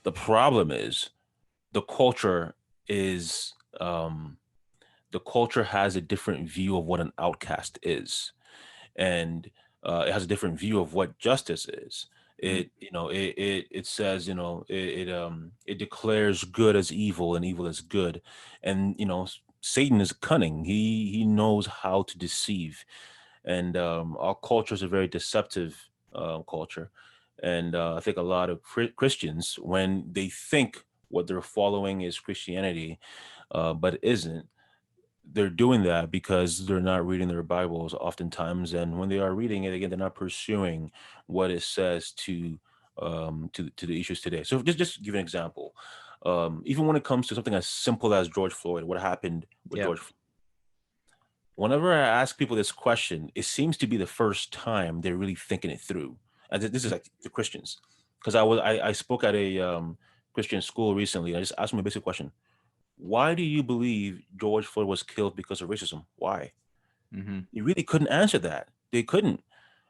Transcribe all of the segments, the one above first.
The problem is the culture is the culture has a different view of what an outcast is, and it has a different view of what justice is. Mm. It says, it declares good as evil and evil as good, and Satan is cunning. He knows how to deceive, and our culture is a very deceptive culture. And I think a lot of Christians, when they think what they're following is Christianity, but it isn't, they're doing that because they're not reading their Bibles oftentimes, and when they are reading it again, they're not pursuing what it says to the issues today. So just give an example. Even when it comes to something as simple as George Floyd, what happened with Yeah. George Floyd, whenever I ask people this question, it seems to be the first time they're really thinking it through. And this is like the Christians, because I spoke at a Christian school recently, and I just asked them a basic question: why do you believe George Floyd was killed because of racism? Why? Mm-hmm. They really couldn't answer that. They couldn't.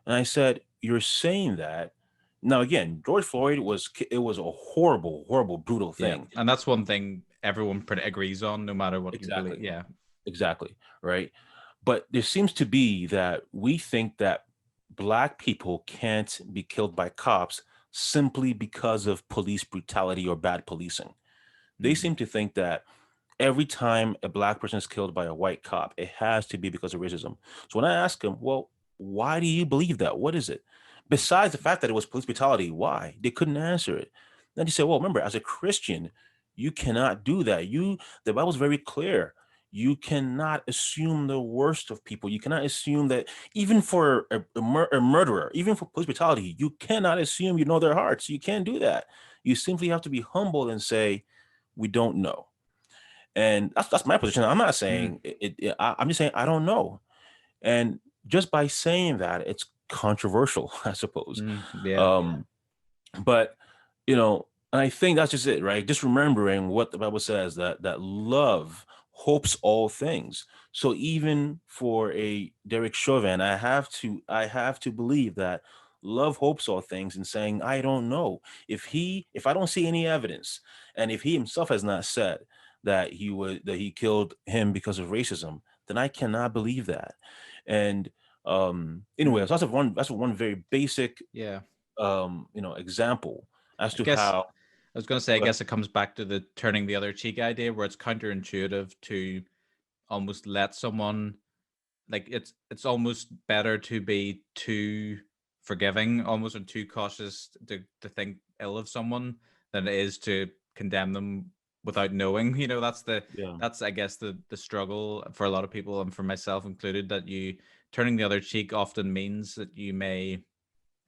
And I said, you're saying that. Now, again, George Floyd it was a horrible, horrible, brutal Yeah, thing. and that's one thing everyone pretty agrees on, no matter what you believe. Exactly. Yeah. Exactly. Right. But there seems to be that we think that black people can't be killed by cops simply because of police brutality or bad policing. They Mm-hmm. seem to think that every time a black person is killed by a white cop, it has to be because of racism. So when I ask them, well, why do you believe that? What is it? Besides the fact that it was police brutality, why? They couldn't answer it. Then he said, well, remember, as a Christian, you cannot do that. The Bible's very clear. You cannot assume the worst of people. You cannot assume that even for a murderer, even for police brutality, you cannot assume you know their hearts. You can't do that. You simply have to be humble and say, we don't know. And that's my position. I'm not Mm. saying I'm just saying I don't know. And just by saying that, it's controversial, I suppose. Mm. Yeah. Um, but and I think that's just it, right? Just remembering what the Bible says, that love hopes all things. So even for a Derek Chauvin, I have to believe that love hopes all things, and saying I don't know. If I don't see any evidence, and if he himself has not said that he killed him because of racism, then I cannot believe that. And anyway, Mm. so that's one very basic Yeah. example as I to guess how. I was going to say, I Go ahead. guess it comes back to the turning the other cheek idea, where it's counterintuitive to almost let someone, like, it's almost better to be too forgiving, almost, or too cautious to think ill of someone, than it is to condemn them without knowing. Yeah. That's, I guess, the struggle for a lot of people, and for myself included, that you turning the other cheek often means that you may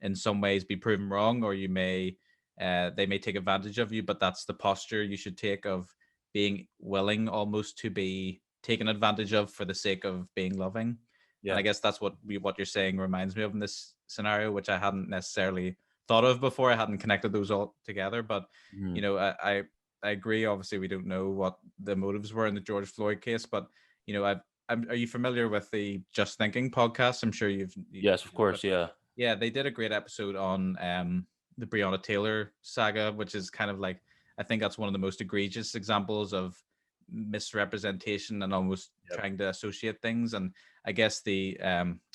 in some ways be proven wrong, or you may they may take advantage of you. But that's the posture you should take, of being willing almost to be taken advantage of for the sake of being loving. And Yeah. I guess that's what you're saying reminds me of in this scenario, which I hadn't necessarily thought of before. I hadn't connected those all together. But Mhm. I agree. Obviously, we don't know what the motives were in the George Floyd case, but are you familiar with the Just Thinking podcast? I'm sure Yes, of but course. Yeah. yeah, they did a great episode on the Breonna Taylor saga, which is kind of like, I think that's one of the most egregious examples of misrepresentation and almost Yep. trying to associate things. And I guess the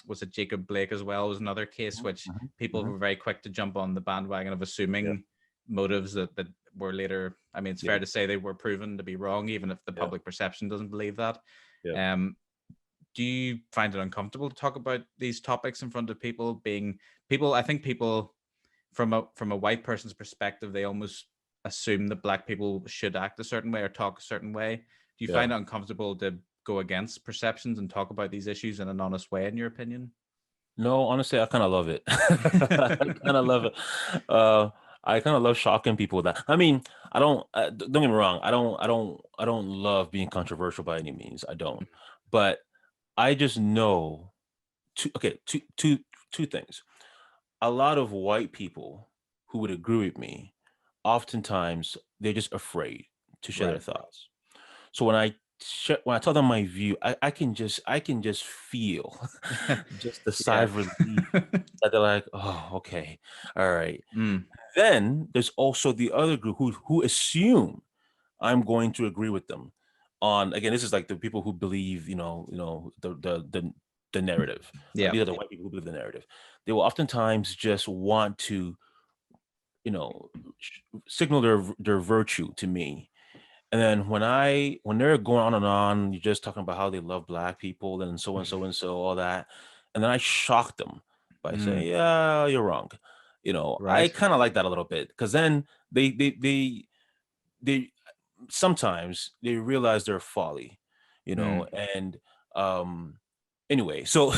was it Jacob Blake as well, was another case Mhm, which mhm, people mhm. were very quick to jump on the bandwagon of Yeah. assuming motives that were later, I mean, it's Yeah. fair to say they were proven to be wrong, even if the Yeah. public perception doesn't believe that. Yeah. Um, do you find it uncomfortable to talk about these topics in front of people? Being people, I think people, from a white person's perspective, they almost assume that black people should act a certain way or talk a certain way. Do you Yeah. find it uncomfortable to go against perceptions and talk about these issues in an honest way, in your opinion? No, honestly, I kind of love it. I kind of love it. Uh, I kind of love shocking people with that. I mean, I don't. Don't get me wrong. I don't love being controversial by any means. I don't. But I just know two things. A lot of white people who would agree with me, oftentimes they're just afraid to share their Right. thoughts. So when I when I tell them my view, I can just feel just the sigh Yeah. of relief that they're like, oh, okay, all right. Mm, Then there's also the other group who assume I'm going to agree with them on, again, this is like the people who believe, the narrative. yeah. These are the white people who believe the narrative. They will oftentimes just want to, you know, signal their virtue to me. And then when they're going on and on, you're just talking about how they love black people and so and so and so, all that. And then I shock them by saying, Mm, yeah, you're wrong. I right. kind of like that a little bit because then they sometimes they realize their folly, Mm. and um anyway, so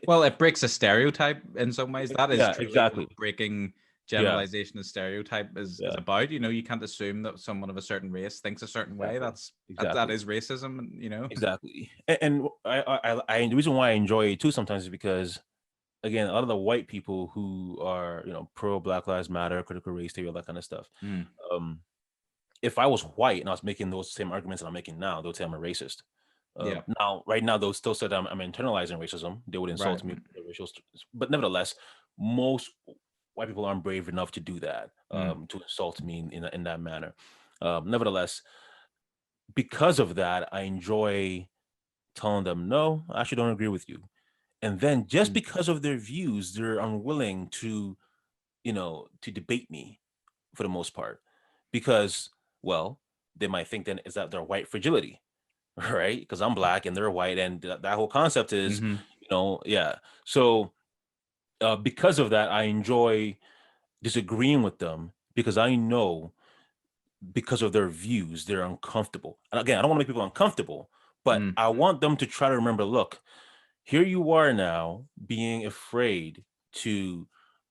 Well, it breaks a stereotype in some ways. That is yeah, truly what exactly. breaking Yeah, generalization and stereotype is yeah, about. You know, you can't assume that someone of a certain race thinks a certain way. exactly, That exactly. is racism, you know. Exactly. And the reason why I enjoy it too sometimes is because, again, a lot of the white people who are, pro Black Lives Matter, critical race theory, all that kind of stuff. Mm, Um, if I was white and I was making those same arguments that I'm making now, they'll say I'm a racist. yeah. Now, right now, they'll still say that I'm internalizing racism. They would Right. insult me with the but nevertheless, most white people aren't brave enough to do that, Mm, to insult me in that manner. Nevertheless, because of that, I enjoy telling them, no, I actually don't agree with you. And then just mm, because of their views, they're unwilling to debate me for the most part. Because, well, they might think then is that their white fragility, right? Because I'm black and they're white, and that whole concept is, mm-hmm, yeah. So because of that, I enjoy disagreeing with them because I know because of their views, they're uncomfortable. And again, I don't want to make people uncomfortable, but mm, I want them to try to remember, look, here you are now being afraid to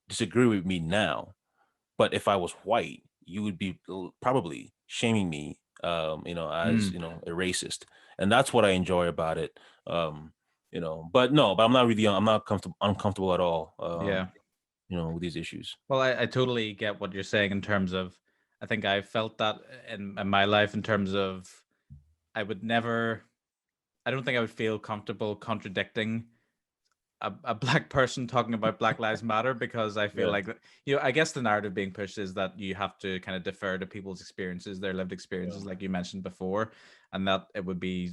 disagree with me now. But if I was white, you would be probably shaming me, as, mm, a racist. And that's what I enjoy about it. But no, but I'm not really, I'm not comfortable, uncomfortable at all, yeah. with these issues. Well, I totally get what you're saying in terms of. I think I felt that in my life in terms of I would never. I don't think I would feel comfortable contradicting a black person talking about Black Lives Matter because I feel Yeah. like you know I guess the narrative being pushed is that you have to kind of defer to people's experiences, their lived Yeah. experiences, like you mentioned before, and that it would be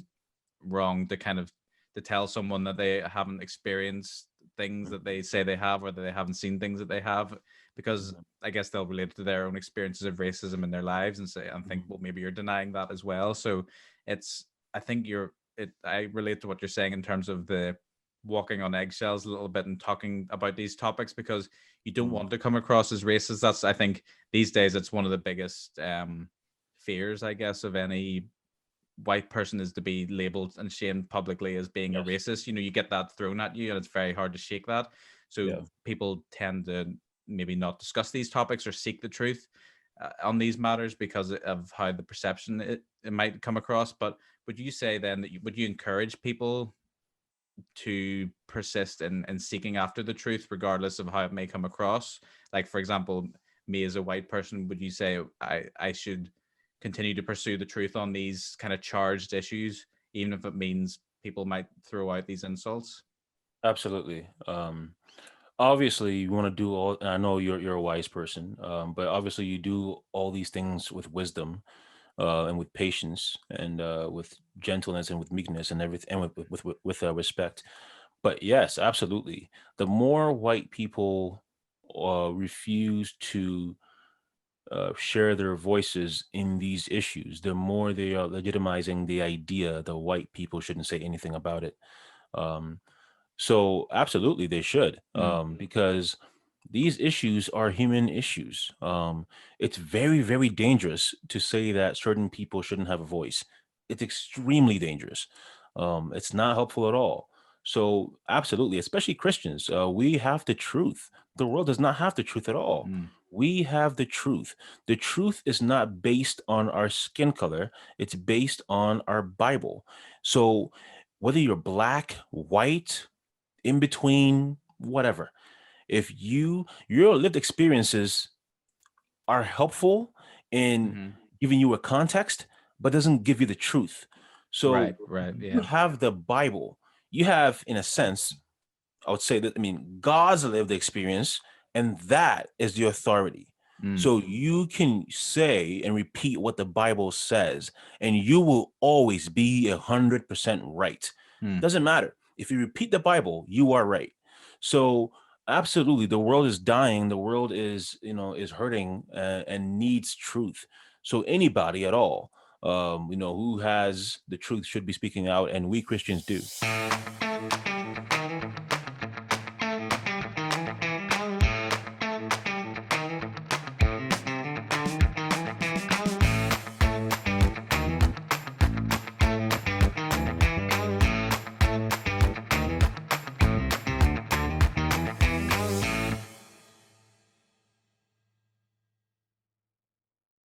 wrong to kind of to tell someone that they haven't experienced things that they say they have or that they haven't seen things that they have because Mhm. I guess they'll relate to their own experiences of racism in their lives and say and think Mhm. well maybe you're denying that as well. So it's I think you're it I relate to what you're saying in terms of the walking on eggshells a little bit and talking about these topics because you don't Mhm. want to come across as racist. That's I think these days it's one of the biggest fears I guess of any white person is to be labeled and shamed publicly as being a Yes. racist. You know, you get that thrown at you and it's very hard to shake that. So Yeah. people tend to maybe not discuss these topics or seek the truth on these matters because of how the perception it might come across. But would you say then that would you encourage people to persist in seeking after the truth regardless of how it may come across? Like for example, me as a white person, would you say I should continue to pursue the truth on these kind of charged issues even if it means people might throw out these insults? Absolutely. Obviously you want to do all, and I know you're a wise person, but obviously you do all these things with wisdom, and with patience, and with gentleness, and with meekness, and everything, and with respect. But yes, absolutely, the more white people refuse to share their voices in these issues, the more they are legitimizing the idea that white people shouldn't say anything about it. um, so absolutely they should, Mm, because these issues are human issues. It's very, very dangerous to say that certain people shouldn't have a voice. It's extremely dangerous. It's not helpful at all. So absolutely, especially Christians, we have the truth. The world does not have the truth at all. mm, We have the truth. The truth is not based on our skin color. It's based on our Bible. So whether you're black, white, in between, whatever, if your lived experiences are helpful in mm-hmm, giving you a context but doesn't give you the truth. So Right, right, you yeah. have the Bible. You have, in a sense, I would say that, I mean, God's lived experience, and that is the authority. Mm, So you can say and repeat what the Bible says, and you will always be 100% right. mm, Doesn't matter. If you repeat the Bible, you are right. So absolutely, the world is dying. The world is, is hurting, and needs truth. So anybody at all, who has the truth should be speaking out, and we Christians do.